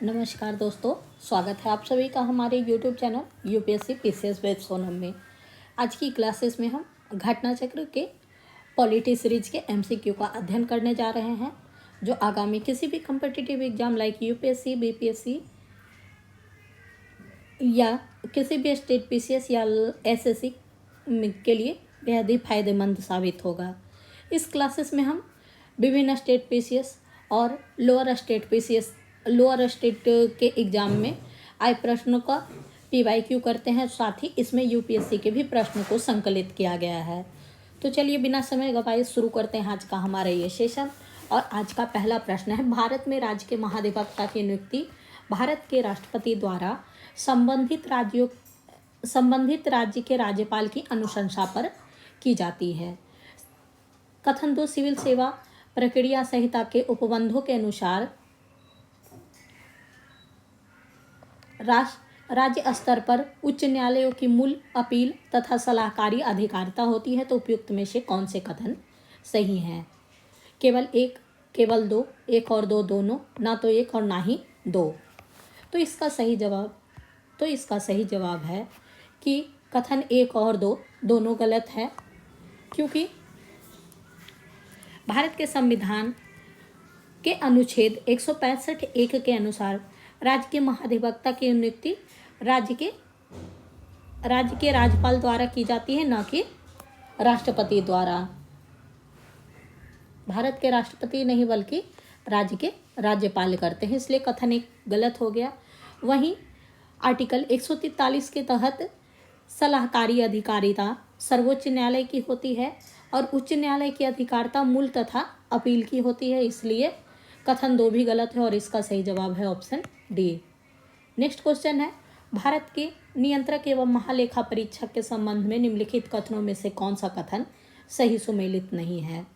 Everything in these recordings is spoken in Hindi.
नमस्कार दोस्तों, स्वागत है आप सभी का हमारे YouTube channel UPSC PCS web Sonam में। आज की क्लासेस में हम घटना चक्र के पॉलिटी सीरीज के एमसीक्यू का अध्ययन करने जा रहे हैं, जो आगामी किसी भी competitive exam like UPSC, BPSC या किसी भी स्टेट पीसीएस या एसएससी के लिए बेहद ही फायदेमंद साबित होगा। इस क्लासेस में हम विभिन्न स्टेट पीसीएस और लोअर स्टेट के एग्ज़ाम में आए प्रश्नों का पीवाईक्यू करते हैं। साथ ही इसमें यूपीएससी के भी प्रश्नों को संकलित किया गया है। तो चलिए बिना समय गवाए शुरू करते हैं आज का हमारा ये सेशन। और आज का पहला प्रश्न है, भारत में राज्य के महाधिवक्ता की नियुक्ति भारत के राष्ट्रपति द्वारा संबंधित राज्य के राज्यपाल की अनुशंसा पर की जाती है। कथन 2 सिविल सेवा प्रक्रिया संहिता के उपबंधों के अनुसार राज्य स्तर पर उच्च न्यायालयों की मूल अपील तथा सलाहकारी अधिकारिता होती है। तो उपयुक्त में से कौन से कथन सही हैं? केवल एक, केवल दो, एक और दो दोनों, ना तो एक और ना ही दो। तो इसका सही जवाब है कि कथन एक और दो दोनों गलत है, क्योंकि भारत के संविधान के अनुच्छेद 165(1) के अनुसार राज्य के महाधिवक्ता की नियुक्ति राज्य के राज्यपाल द्वारा की जाती है, न कि राष्ट्रपति द्वारा। भारत के राष्ट्रपति नहीं बल्कि राज्य के राज्यपाल करते हैं, इसलिए कथन एक गलत हो गया। वहीं आर्टिकल 143 के तहत सलाहकारी अधिकारिता सर्वोच्च न्यायालय की होती है और उच्च न्यायालय की अधिकारिता मूल तथा अपील की होती है, इसलिए कथन 2 भी गलत है और इसका सही जवाब है ऑप्शन डी। नेक्स्ट क्वेश्चन है, भारत के नियंत्रक एवं महालेखा परीक्षक के संबंध में निम्नलिखित कथनों में से कौन सा कथन सही सुमेलित नहीं है?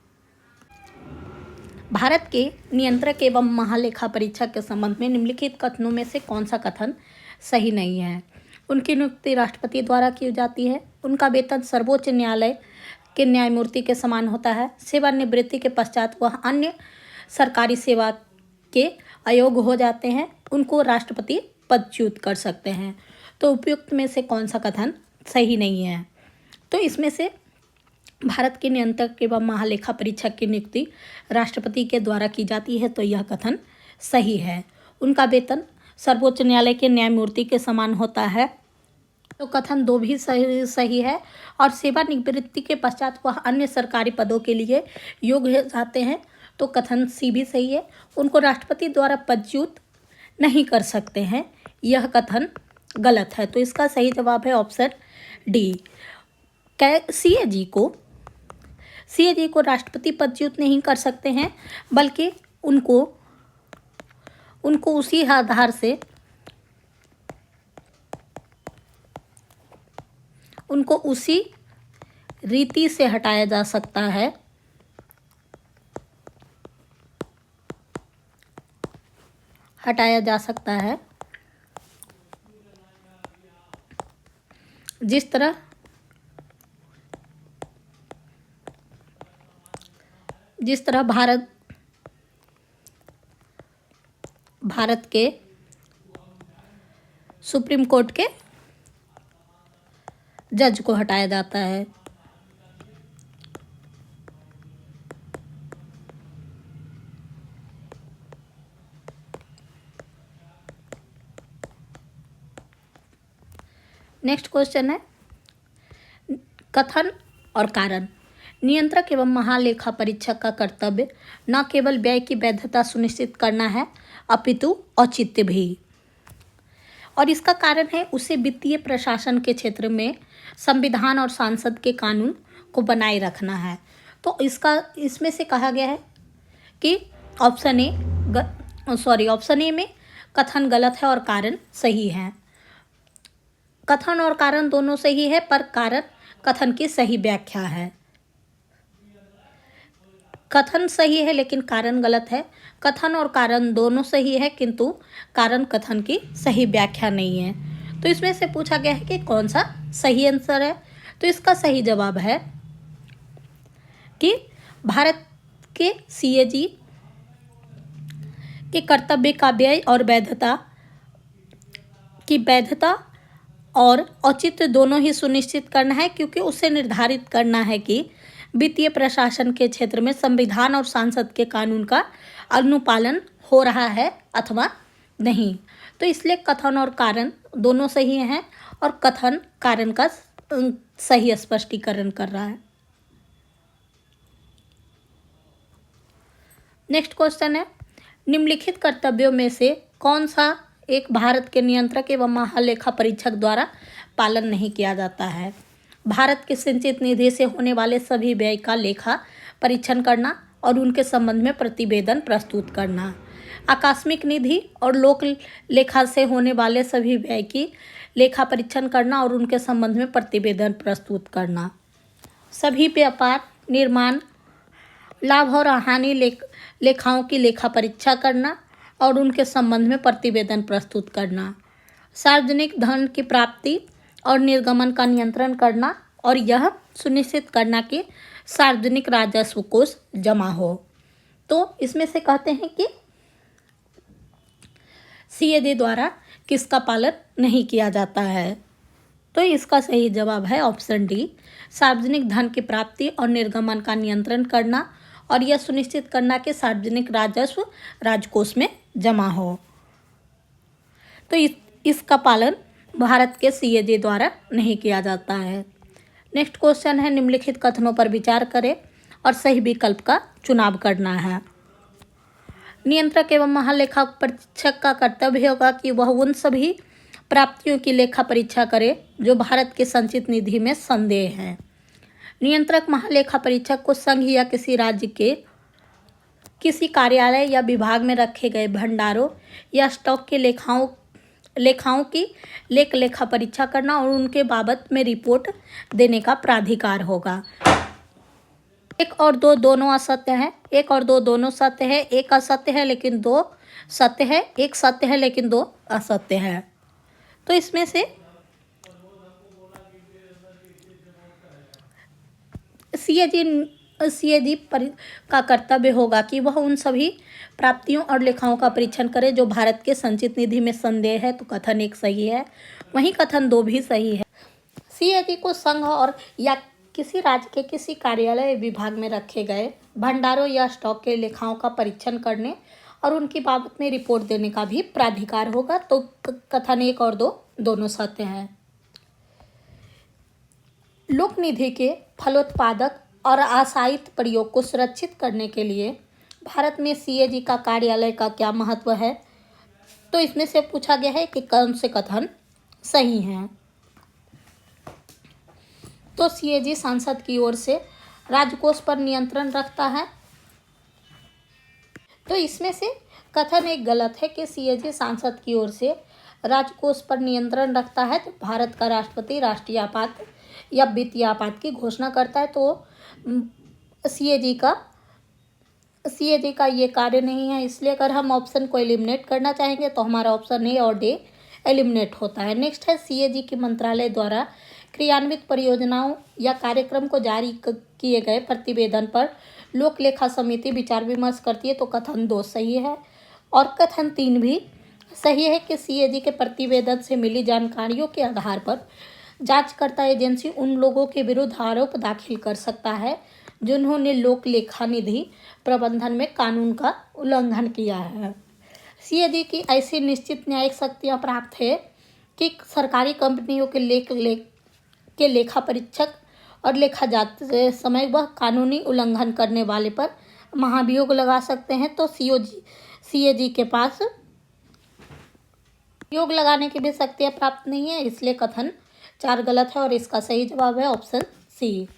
भारत के नियंत्रक एवं महालेखा परीक्षक के संबंध में निम्नलिखित कथनों में से कौन सा कथन सही नहीं है? उनकी नियुक्ति राष्ट्रपति द्वारा की जाती है। उनका वेतन सर्वोच्च न्यायालय के न्यायमूर्ति के समान होता है। सेवानिवृत्ति के पश्चात वह अन्य सरकारी सेवा के अयोग्य हो जाते हैं। उनको राष्ट्रपति पदच्युत कर सकते हैं। तो उपयुक्त में से कौन सा कथन सही नहीं है? तो इसमें से भारत के नियंत्रक एवं महालेखा परीक्षक की नियुक्ति राष्ट्रपति के द्वारा की जाती है, तो यह कथन सही है। उनका वेतन सर्वोच्च न्यायालय के न्यायमूर्ति के समान होता है, तो कथन 2 भी सही है। और सेवानिवृत्ति के पश्चात वह अन्य सरकारी पदों के लिए योग्य हो जाते हैं, तो कथन सी भी सही है। उनको राष्ट्रपति द्वारा पदच्युत नहीं कर सकते हैं, यह कथन गलत है। तो इसका सही जवाब है ऑप्शन डी। सीएजी को राष्ट्रपति पदच्युत नहीं कर सकते हैं, बल्कि उनको उसी आधार से उनको उसी रीति से हटाया जा सकता है जिस तरह भारत के सुप्रीम कोर्ट के जज को हटाया जाता है। नेक्स्ट क्वेश्चन है, कथन और कारण। नियंत्रक एवं महालेखा परीक्षक का कर्तव्य न केवल व्यय की वैधता सुनिश्चित करना है, अपितु औचित्य भी। और इसका कारण है उसे वित्तीय प्रशासन के क्षेत्र में संविधान और सांसद के कानून को बनाए रखना है। तो इसमें से कहा गया है कि ऑप्शन ए में कथन गलत है और कारण सही है। कथन और कारण दोनों सही है, पर कारण कथन की सही व्याख्या है। कथन सही है लेकिन कारण गलत है। कथन और कारण दोनों सही है, किंतु कारण कथन की सही व्याख्या नहीं है। तो इसमें से पूछा गया है कि कौन सा सही आंसर है। तो इसका सही जवाब है कि भारत के सीएजी के कर्तव्य का व्यय और वैधता और औचित्य दोनों ही सुनिश्चित करना है, क्योंकि उसे निर्धारित करना है कि वित्तीय प्रशासन के क्षेत्र में संविधान और संसद के कानून का अनुपालन हो रहा है अथवा नहीं। तो इसलिए कथन और कारण दोनों सही हैं और कथन कारण का सही स्पष्टीकरण कर रहा है। नेक्स्ट क्वेश्चन है, निम्नलिखित कर्तव्यों में से कौन सा एक भारत के नियंत्रक एवं महालेखा परीक्षक द्वारा पालन नहीं किया जाता है? भारत के संचित निधि से होने वाले सभी व्यय का लेखा परीक्षण करना और उनके संबंध में प्रतिवेदन प्रस्तुत करना। आकस्मिक निधि और लोक लेखा से होने वाले सभी व्यय की लेखा परीक्षण करना और उनके संबंध में प्रतिवेदन प्रस्तुत करना। सभी व्यापार, निर्माण, लाभ और हानि लेखाओं की लेखा परीक्षा करना और उनके संबंध में प्रतिवेदन प्रस्तुत करना। सार्वजनिक धन की प्राप्ति और निर्गमन का नियंत्रण करना और यह सुनिश्चित करना कि सार्वजनिक राजस्व कोष जमा हो। तो इसमें से कहते हैं कि सीएजी द्वारा किसका पालन नहीं किया जाता है? तो इसका सही जवाब है ऑप्शन डी, सार्वजनिक धन की प्राप्ति और निर्गमन का नियंत्रण करना और यह सुनिश्चित करना कि सार्वजनिक राजस्व राजकोष में जमा हो। तो इसका पालन भारत के सीएजी द्वारा नहीं किया जाता है। नेक्स्ट क्वेश्चन है, निम्नलिखित कथनों पर विचार करें और सही विकल्प का चुनाव करना है। नियंत्रक एवं महालेखा परीक्षक का कर्तव्य होगा कि वह उन सभी प्राप्तियों की लेखा परीक्षा करे जो भारत के संचित निधि में संदेह है। नियंत्रक महालेखा परीक्षक को संघ या किसी राज्य के किसी कार्यालय या विभाग में रखे गए भंडारों या स्टॉक के लेखाओं की लेखा परीक्षा करना और उनके बाबत में रिपोर्ट देने का प्राधिकार होगा। 1 और 2 दोनों असत्य हैं। 1 और 2 दोनों सत्य है। 1 असत्य है लेकिन 2 सत्य है। 1 सत्य है लेकिन 2 असत्य है। तो इसमें से सीएजी का कर्तव्य होगा कि वह उन सभी प्राप्तियों और लेखाओं का परीक्षण करे जो भारत के संचित निधि में संदेह है। तो कथन 1 सही है, वहीं कथन 2 भी सही है। सीएजी को संघ और या किसी राज्य के किसी कार्यालय विभाग में रखे गए भंडारों या स्टॉक के लेखाओं का परीक्षण करने और उनकी बाबत में रिपोर्ट देने का भी प्राधिकार होगा। तो कथन 1 और 2 दोनों सत्य हैं। लोक निधि के फलोत्पादक और आशायित प्रयोग को सुरक्षित करने के लिए भारत में सीएजी का कार्यालय का क्या महत्व है? तो इसमें से पूछा गया है कि कौन से कथन सही हैं। तो सीएजी सांसद की ओर से राजकोष पर नियंत्रण रखता है। तो इसमें से कथन 1 गलत है कि सीएजी सांसद की ओर से राजकोष पर नियंत्रण रखता है। तो भारत का राष्ट्रपति राष्ट्रीय आपात या वित्तीय आपात की घोषणा करता है। तो सीएजी का ये कार्य नहीं है। इसलिए अगर हम ऑप्शन को एलिमिनेट करना चाहेंगे तो हमारा ऑप्शन ए और डी एलिमिनेट होता है। नेक्स्ट है, सीएजी के मंत्रालय द्वारा क्रियान्वित परियोजनाओं या कार्यक्रम को जारी किए गए प्रतिवेदन पर लोक लेखा समिति विचार विमर्श करती है। तो कथन 2 सही है और कथन 3 भी सही है कि सीएजी के प्रतिवेदन से मिली जानकारियों के आधार पर जांचकर्ता एजेंसी उन लोगों के विरुद्ध आरोप दाखिल कर सकता है जिन्होंने लोक लेखा निधि प्रबंधन में कानून का उल्लंघन किया है। सीएजी की ऐसी निश्चित न्यायिक शक्तियां प्राप्त है कि सरकारी कंपनियों के लेखा परीक्षक और लेखा जाते समय वह कानूनी उल्लंघन करने वाले पर महाभियोग लगा सकते हैं। तो सीएजी के पास योग लगाने की भी शक्तियां प्राप्त नहीं है। इसलिए कथन 4 गलत है और इसका सही जवाब है ऑप्शन सी।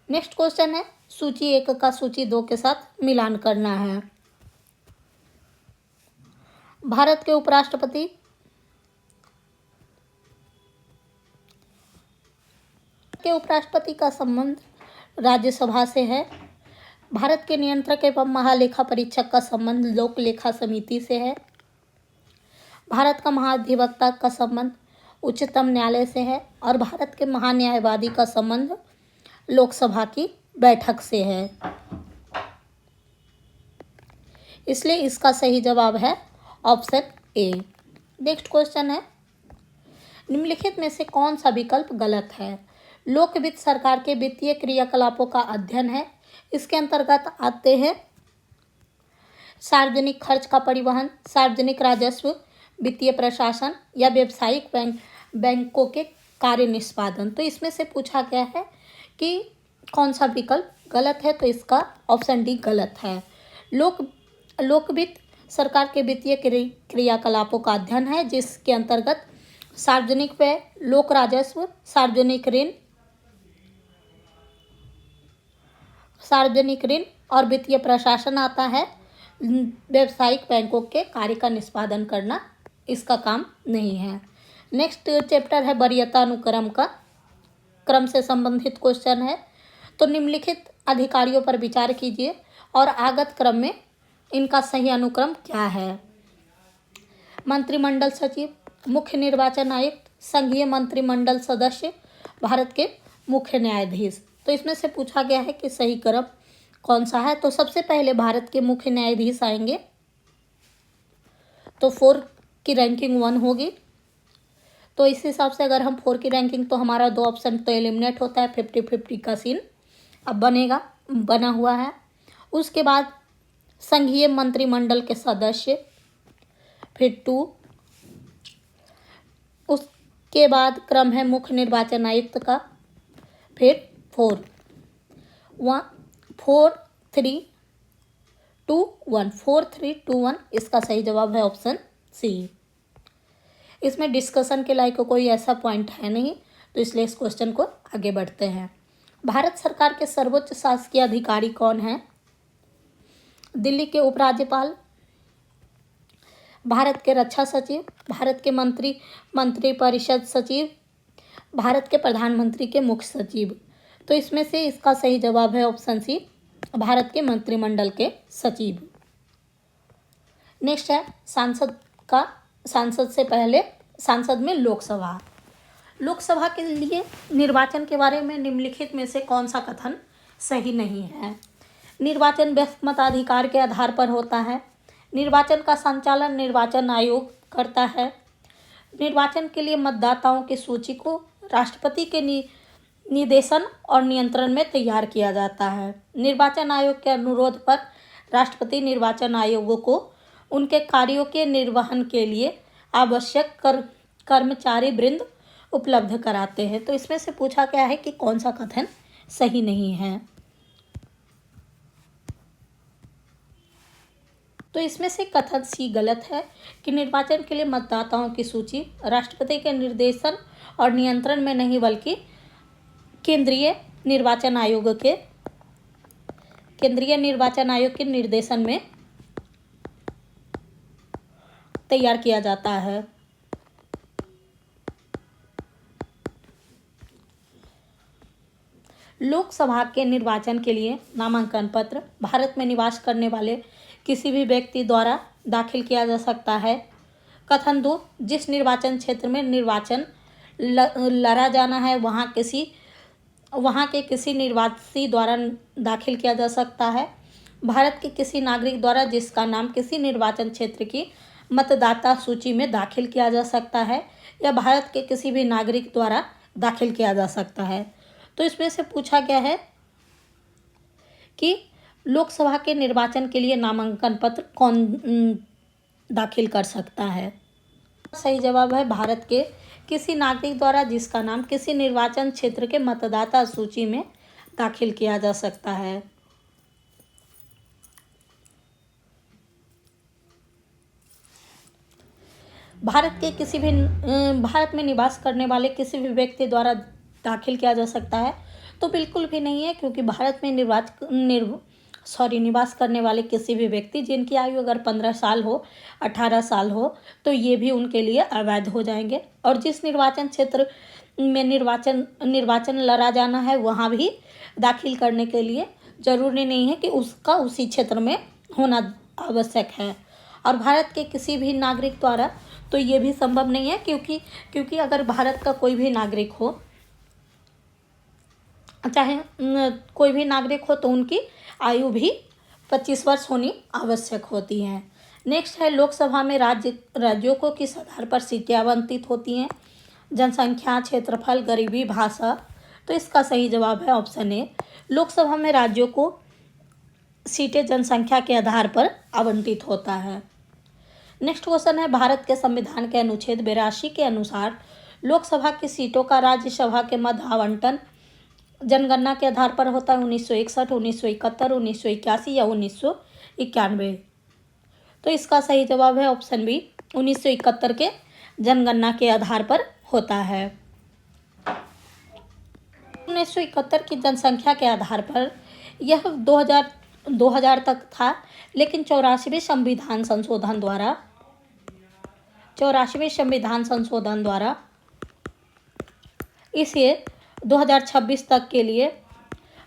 नेक्स्ट क्वेश्चन है, सूची 1 का सूची 2 के साथ मिलान करना है। भारत के उपराष्ट्रपति का संबंध राज्यसभा से है। भारत के नियंत्रक एवं महालेखा परीक्षक का संबंध लोक लेखा समिति से है। भारत का महाधिवक्ता का संबंध उच्चतम न्यायालय से है और भारत के महान्यायवादी का संबंध लोकसभा की बैठक से है। इसलिए इसका सही जवाब है ऑप्शन ए। नेक्स्ट क्वेश्चन है, निम्नलिखित में से कौन सा विकल्प गलत है? लोक वित्त सरकार के वित्तीय क्रियाकलापों का अध्ययन है। इसके अंतर्गत आते हैं सार्वजनिक खर्च का परिवहन, सार्वजनिक राजस्व, वित्तीय प्रशासन या व्यावसायिक बैंकों के कार्य निष्पादन। तो इसमें से पूछा गया है कि कौन सा विकल्प गलत है, तो इसका ऑप्शन डी गलत है। लोक वित्त सरकार के वित्तीय क्रियाकलापों का अध्ययन है, जिसके अंतर्गत सार्वजनिक व्यय, लोक राजस्व, सार्वजनिक ऋण और वित्तीय प्रशासन आता है। व्यावसायिक बैंकों के कार्य का निष्पादन करना इसका काम नहीं है। नेक्स्ट चैप्टर है वरीयता अनुक्रम का, क्रम से संबंधित क्वेश्चन है। तो निम्नलिखित अधिकारियों पर विचार कीजिए और आगत क्रम में इनका सही अनुक्रम क्या है? मंत्रिमंडल सचिव, मुख्य निर्वाचन आयुक्त, संघीय मंत्रिमंडल सदस्य, भारत के मुख्य न्यायाधीश। तो इसमें से पूछा गया है कि सही क्रम कौन सा है? तो सबसे पहले भारत के मुख्य न्यायाधीश आएंगे, तो 4 की रैंकिंग 1 होगी। तो इस हिसाब से अगर हम 4 की रैंकिंग, तो हमारा 2 ऑप्शन तो एलिमिनेट होता है, 50-50 का सीन अब बना हुआ है। उसके बाद संघीय मंत्रिमंडल के सदस्य, फिर 2। उसके बाद क्रम है मुख्य निर्वाचन आयुक्त का, फिर 4 3 2 1 4 3 2 1 इसका सही जवाब है ऑप्शन सी। इसमें डिस्कशन के लायक कोई ऐसा पॉइंट है नहीं, तो इसलिए इस क्वेश्चन को आगे बढ़ते हैं। भारत सरकार के सर्वोच्च शासकीय अधिकारी कौन हैं? दिल्ली के उपराज्यपाल, भारत के रक्षा सचिव, भारत के मंत्रिपरिषद सचिव, भारत के प्रधानमंत्री के मुख्य सचिव। तो इसमें से इसका सही जवाब है ऑप्शन सी, भारत के मंत्रिमंडल के सचिव। नेक्स्ट है सांसद से पहले सांसद में लोकसभा के लिए निर्वाचन के बारे में निम्नलिखित में से कौन सा कथन सही नहीं है? निर्वाचन व्यक्त मताधिकार के आधार पर होता है। निर्वाचन का संचालन निर्वाचन आयोग करता है। निर्वाचन के लिए मतदाताओं की सूची को राष्ट्रपति के निर्देशन और नियंत्रण में तैयार किया जाता है। निर्वाचन आयोग के अनुरोध पर राष्ट्रपति निर्वाचन आयोग को उनके कार्यों के निर्वहन के लिए आवश्यक कर्मचारी वृंद उपलब्ध कराते हैं। तो इसमें से पूछा गया है कि कौन सा कथन सही नहीं है? तो इसमें से कथन सी गलत है कि निर्वाचन के लिए मतदाताओं की सूची राष्ट्रपति के निर्देशन और नियंत्रण में नहीं, बल्कि केंद्रीय निर्वाचन आयोग के निर्देशन में तैयार किया जाता है। लोकसभा के निर्वाचन के लिए नामांकन पत्र भारत में निवास करने वाले किसी भी व्यक्ति द्वारा दाखिल किया जा सकता है। कथन 2, जिस निर्वाचन क्षेत्र में निर्वाचन लड़ा जाना है वहाँ के किसी निर्वासी द्वारा दाखिल किया जा सकता है। भारत के किसी नागरिक द्वारा जिसका नाम किसी निर्वाचन क्षेत्र की मतदाता सूची में दाखिल किया जा सकता है, या भारत के किसी भी नागरिक द्वारा दाखिल किया जा सकता है। तो इसमें से पूछा गया है कि लोकसभा के निर्वाचन के लिए नामांकन पत्र कौन दाखिल कर सकता है? सही जवाब है भारत के किसी नागरिक द्वारा जिसका नाम किसी निर्वाचन क्षेत्र के मतदाता सूची में दाखिल किया जा सकता है। भारत में निवास करने वाले किसी भी व्यक्ति द्वारा दाखिल किया जा सकता है, तो बिल्कुल भी नहीं है, क्योंकि भारत में निवास करने वाले किसी भी व्यक्ति जिनकी आयु अगर 15 साल हो, 18 साल हो, तो ये भी उनके लिए अवैध हो जाएंगे। और जिस निर्वाचन क्षेत्र में निर्वाचन लड़ा जाना है वहाँ भी दाखिल करने के लिए जरूरी नहीं है कि उसका उसी क्षेत्र में होना आवश्यक है। और भारत के किसी भी नागरिक द्वारा तो ये भी संभव नहीं है, क्योंकि अगर भारत का कोई भी नागरिक हो, चाहे कोई भी नागरिक हो, तो उनकी आयु भी 25 वर्ष होनी आवश्यक होती हैं। नेक्स्ट है लोकसभा में राज्यों को किस आधार पर सीटें आवंटित होती हैं? जनसंख्या, क्षेत्रफल, गरीबी, भाषा। तो इसका सही जवाब है ऑप्शन ए। लोकसभा में राज्यों को सीटें जनसंख्या के आधार पर आवंटित होता है। नेक्स्ट क्वेश्चन है भारत के संविधान के अनुच्छेद 82 के अनुसार लोकसभा की सीटों का राज्यसभा के मध्य आवंटन जनगणना के आधार पर होता है 1961, 1971, 1981 या 1991। तो इसका सही जवाब है ऑप्शन बी, 1971 के जनगणना के आधार पर होता है। 1971 की जनसंख्या के आधार पर यह 2000 तक था, लेकिन 84वें संविधान संशोधन द्वारा इसे 2026 तक के लिए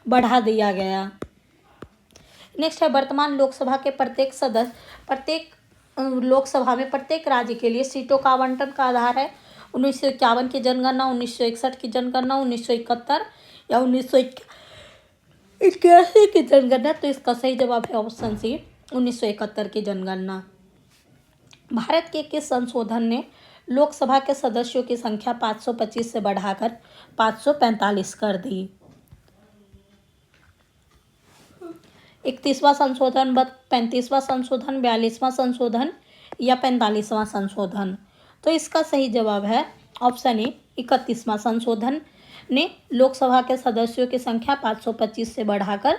बढ़ा दिया गया। नेक्स्ट है वर्तमान लोकसभा के प्रत्येक लोकसभा में प्रत्येक राज्य के लिए सीटों का आवंटन का आधार है 1951 की जनगणना, 1961 की जनगणना, 1971 या 1981 की जनगणना। तो इसका सही जवाब है ऑप्शन सी, 1971 की जनगणना। भारत के किस संशोधन ने लोकसभा के सदस्यों की संख्या 525 से बढ़ाकर 545 कर दी? 31वां संशोधन, 35वां संशोधन, 42वां संशोधन या 45वां संशोधन। तो इसका सही जवाब है ऑप्शन ए, 31वां संशोधन ने लोकसभा के सदस्यों की संख्या 525 से बढ़ाकर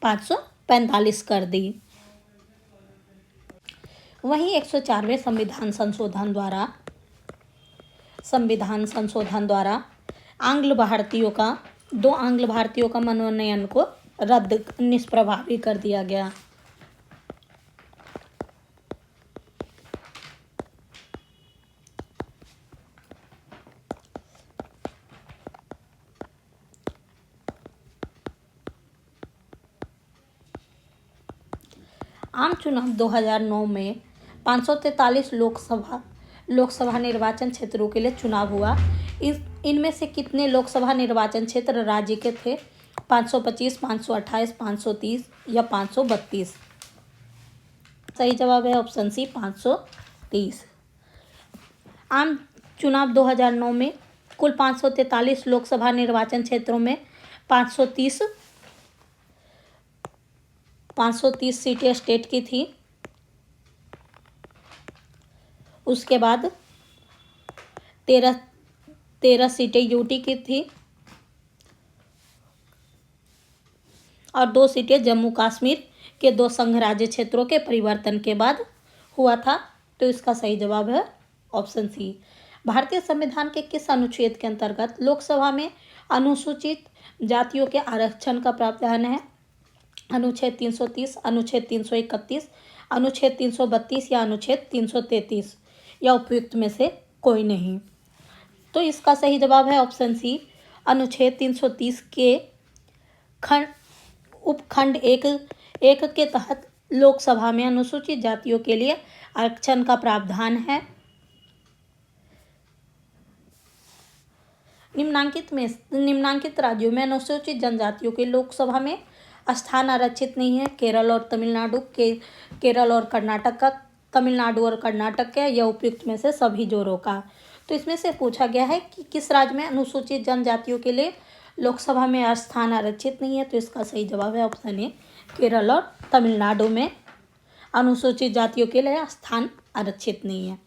545 कर दी। वहीं 104वें संविधान संशोधन द्वारा दो आंग्ल भारतीयों का मनोनयन को निष्प्रभावी कर दिया गया। आम चुनाव 2009 में 543 लोकसभा निर्वाचन क्षेत्रों के लिए चुनाव हुआ। इनमें से कितने लोकसभा निर्वाचन क्षेत्र राज्य के थे? 525, 528, 530 या 532। सही जवाब है ऑप्शन सी, 530। आम चुनाव 2009 में कुल 543 लोकसभा निर्वाचन क्षेत्रों में 530 सीटें स्टेट की थी। उसके बाद 13 सीटें यूटी की थी और 2 सीटें जम्मू कश्मीर के 2 संघ राज्य क्षेत्रों के परिवर्तन के बाद हुआ था। तो इसका सही जवाब है ऑप्शन सी। भारतीय संविधान के किस अनुच्छेद के अंतर्गत लोकसभा में अनुसूचित जातियों के आरक्षण का प्रावधान है? अनुच्छेद 330, अनुच्छेद 331, अनुच्छेद 332 या अनुच्छेद 333 या उपयुक्त में से कोई नहीं। तो इसका सही जवाब है ऑप्शन सी, अनुच्छेद 330 के उपखंड एक के तहत लोकसभा में अनुसूचित जातियों के लिए आरक्षण का प्रावधान है। निम्नांकित राज्यों में अनुसूचित जनजातियों के लोकसभा में स्थान आरक्षित नहीं है। केरल और कर्नाटक का, तमिलनाडु और कर्नाटक का या उपयुक्त में से सभी जोड़ों का। तो इसमें से पूछा गया है कि किस राज्य में अनुसूचित जनजातियों के लिए लोकसभा में स्थान आरक्षित नहीं है। तो इसका सही जवाब है ऑप्शन ए, केरल और तमिलनाडु में अनुसूचित जातियों के लिए स्थान आरक्षित नहीं है।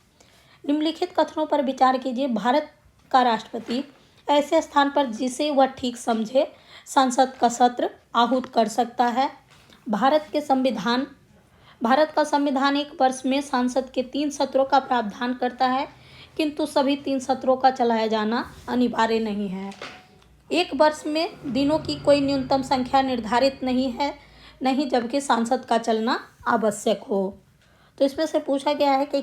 निम्नलिखित कथनों पर विचार कीजिए। भारत का राष्ट्रपति ऐसे स्थान पर जिसे वह ठीक समझे संसद का सत्र आहूत कर सकता है। भारत का संविधान एक वर्ष में संसद के 3 सत्रों का प्रावधान करता है, किंतु सभी 3 सत्रों का चलाया जाना अनिवार्य नहीं है। एक वर्ष में दिनों की कोई न्यूनतम संख्या निर्धारित नहीं जबकि संसद का चलना आवश्यक हो। तो इसमें से पूछा गया है कि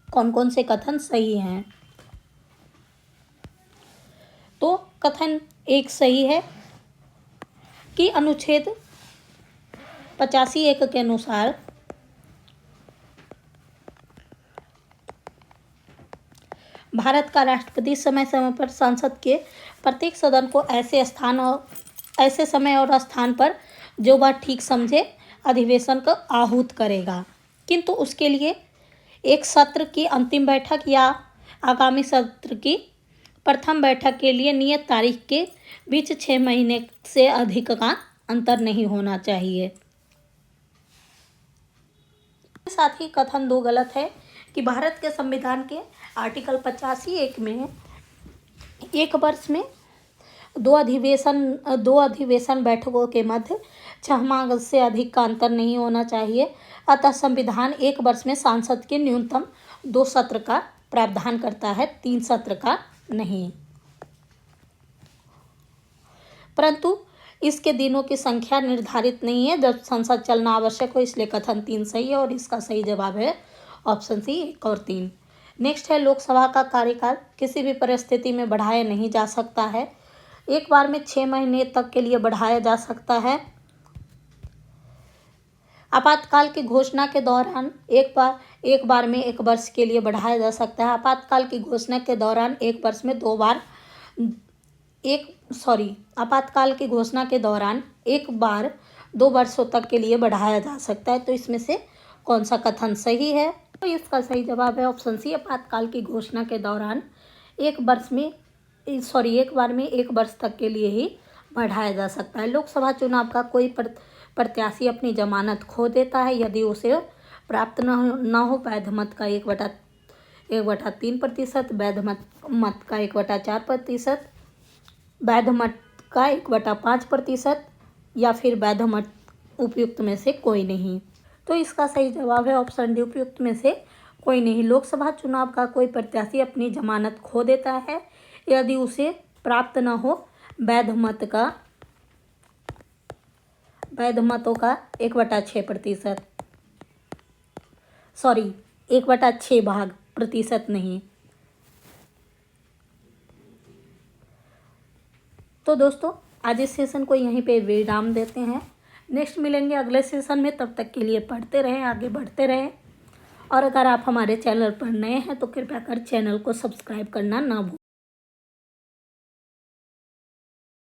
कौन कौन से कथन सही हैं। तो कथन 1 सही है कि अनुच्छेद 85(1) के अनुसार भारत का राष्ट्रपति समय समय पर संसद के प्रत्येक सदन को ऐसे समय और स्थान पर जो वह ठीक समझे अधिवेशन को आहूत करेगा, किंतु उसके लिए एक सत्र की अंतिम बैठक या आगामी सत्र की प्रथम बैठक के लिए नियत तारीख के बीच 6 महीने से अधिक का अंतर नहीं होना चाहिए। साथ ही कथन 2 गलत है कि भारत के संविधान के आर्टिकल 85(1) में एक वर्ष में दो अधिवेशन बैठकों के मध्य 6 माह से अधिक का अंतर नहीं होना चाहिए। अतः संविधान एक वर्ष में सांसद के न्यूनतम 2 सत्र का प्रावधान करता है, 3 सत्र का नहीं। परंतु इसके दिनों की संख्या निर्धारित नहीं है जब संसद चलना आवश्यक हो, इसलिए कथन 3 सही है और इसका सही जवाब है ऑप्शन सी 1 और 3। नेक्स्ट है लोकसभा का कार्यकाल किसी भी परिस्थिति में बढ़ाया नहीं जा सकता है। एक बार में 6 महीने तक के लिए बढ़ाया जा सकता है। आपातकाल की घोषणा के दौरान एक बार में 1 वर्ष के लिए बढ़ाया जा सकता है। आपातकाल की घोषणा के दौरान एक वर्ष में 2 बार आपातकाल की घोषणा के दौरान एक बार 2 वर्षों तक के लिए बढ़ाया जा सकता है। तो इसमें से कौन सा कथन सही है? तो इसका सही जवाब है ऑप्शन सी, आपातकाल की घोषणा के दौरान एक बार में 1 वर्ष तक के लिए ही बढ़ाया जा सकता है। लोकसभा चुनाव का कोई प्रत्याशी अपनी जमानत खो देता है यदि उसे प्राप्त न हो वैध मत का 1/3%, वैध मत का 1/4%, वैध मत का 1/5% या फिर वैध मत उपयुक्त में से कोई नहीं। तो इसका सही जवाब है ऑप्शन डी, उपयुक्त में से कोई नहीं। लोकसभा चुनाव का कोई प्रत्याशी अपनी जमानत खो देता है यदि उसे प्राप्त न हो वैध मतों का 1/6%, 1/6 भाग, प्रतिशत नहीं। तो दोस्तों आज इस सेशन को यहीं पे विराम देते हैं। नेक्स्ट मिलेंगे अगले सेशन में, तब तक के लिए पढ़ते रहें, आगे बढ़ते रहें। और अगर आप हमारे चैनल पर नए हैं तो कृपया कर चैनल को सब्सक्राइब करना ना भूलें।